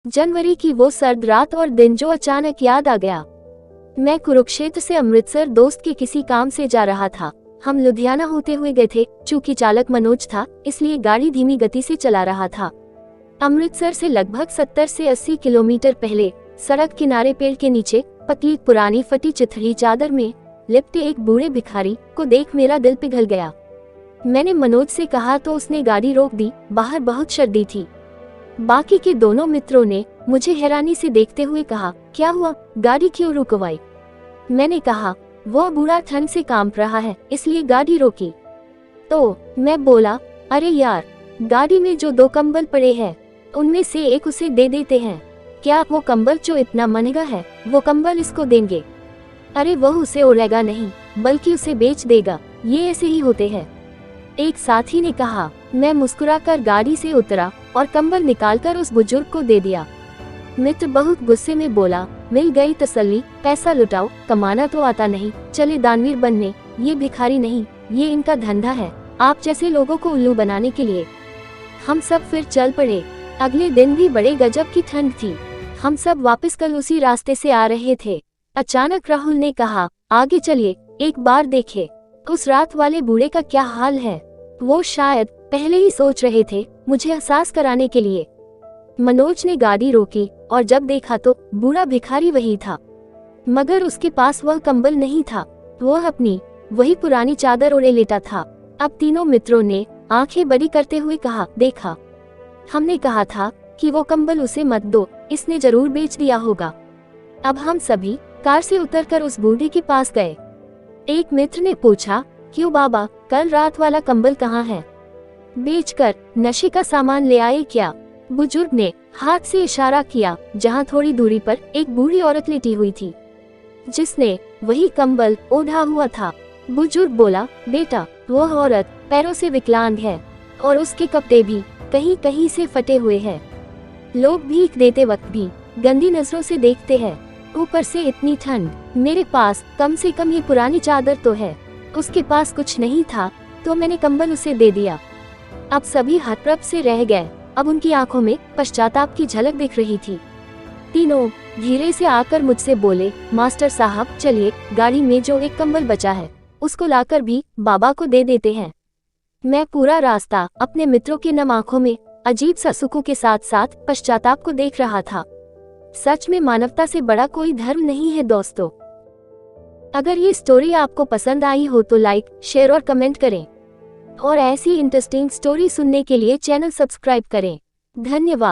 जनवरी की वो सर्द रात और दिन जो अचानक याद आ गया। मैं कुरुक्षेत्र से अमृतसर दोस्त के किसी काम से जा रहा था। हम लुधियाना होते हुए गए थे। चूंकि चालक मनोज था, इसलिए गाड़ी धीमी गति से चला रहा था। अमृतसर से लगभग 70 से 80 किलोमीटर पहले सड़क किनारे पेड़ के नीचे पतली पुरानी फटी चिथड़ी चादर में लिपटे एक बूढ़े भिखारी को देख मेरा दिल पिघल गया। मैंने मनोज से कहा तो उसने गाड़ी रोक दी। बाहर बहुत सर्दी थी। बाकी के दोनों मित्रों ने मुझे हैरानी से देखते हुए कहा, क्या हुआ, गाड़ी क्यों रुकवाई? मैंने कहा, वो बूढ़ा ठंड से कांप रहा है, इसलिए गाड़ी रोकी। तो मैं बोला, अरे यार, गाड़ी में जो 2 कंबल पड़े हैं उनमें से एक उसे दे देते हैं। क्या वो कंबल जो इतना महंगा है, वो कंबल इसको देंगे? अरे वह उसे ओढ़ेगा नहीं, बल्कि उसे बेच देगा। ये ऐसे ही होते हैं। एक साथी ने कहा। मैं मुस्कुराकर गाड़ी से उतरा और कंबल निकालकर उस बुजुर्ग को दे दिया। मित्र बहुत गुस्से में बोला, मिल गई तसल्ली, पैसा लुटाओ, कमाना तो आता नहीं, चले दानवीर बनने। ये भिखारी नहीं, ये इनका धंधा है, आप जैसे लोगों को उल्लू बनाने के लिए। हम सब फिर चल पड़े। अगले दिन भी बड़े गजब की ठंड थी। हम सब वापस कल उसी रास्ते से आ रहे थे। अचानक राहुल ने कहा, आगे चलिए, एक बार देखे उस रात वाले बूढ़े का क्या हाल है। वो शायद पहले ही सोच रहे थे, मुझे एहसास कराने के लिए। मनोज ने गाड़ी रोकी और जब देखा तो बूढ़ा भिखारी वही था, मगर उसके पास वह कंबल नहीं था। वह अपनी वही पुरानी चादर ओढ़े लेटा था। अब तीनों मित्रों ने आंखें बड़ी करते हुए कहा, देखा, हमने कहा था कि वो कंबल उसे मत दो, इसने जरूर बेच दिया होगा। अब हम सभी कार से उतरकर उस बूढ़े के पास गए। एक मित्र ने पूछा, क्यों बाबा, कल रात वाला कंबल कहाँ है? बेचकर नशे का सामान ले आए क्या? बुजुर्ग ने हाथ से इशारा किया जहाँ थोड़ी दूरी पर एक बूढ़ी औरत लेटी हुई थी, जिसने वही कंबल ओढ़ा हुआ था। बुजुर्ग बोला, बेटा, वह औरत पैरों से विकलांग है और उसके कपड़े भी कहीं कहीं से फटे हुए हैं। लोग भीख देते वक्त भी गंदी नजरों से देखते हैं, ऊपर से इतनी ठंड। मेरे पास कम से कम ये पुरानी चादर तो है। उसके पास कुछ नहीं था तो मैंने कंबल उसे दे दिया। अब सभी हतप्रभ से रह गए। अब उनकी आंखों में पश्चाताप की झलक दिख रही थी। तीनों धीरे से आकर मुझसे बोले, मास्टर साहब, चलिए, गाड़ी में जो एक कंबल बचा है उसको लाकर भी बाबा को दे देते हैं। मैं पूरा रास्ता अपने मित्रों के नम आंखों में अजीब सा सुकून के साथ साथ पश्चाताप को देख रहा था। सच में मानवता से बड़ा कोई धर्म नहीं है दोस्तों। अगर ये स्टोरी आपको पसंद आई हो तो लाइक, शेयर और कमेंट करें और ऐसी इंटरेस्टिंग स्टोरी सुनने के लिए चैनल सब्सक्राइब करें। धन्यवाद।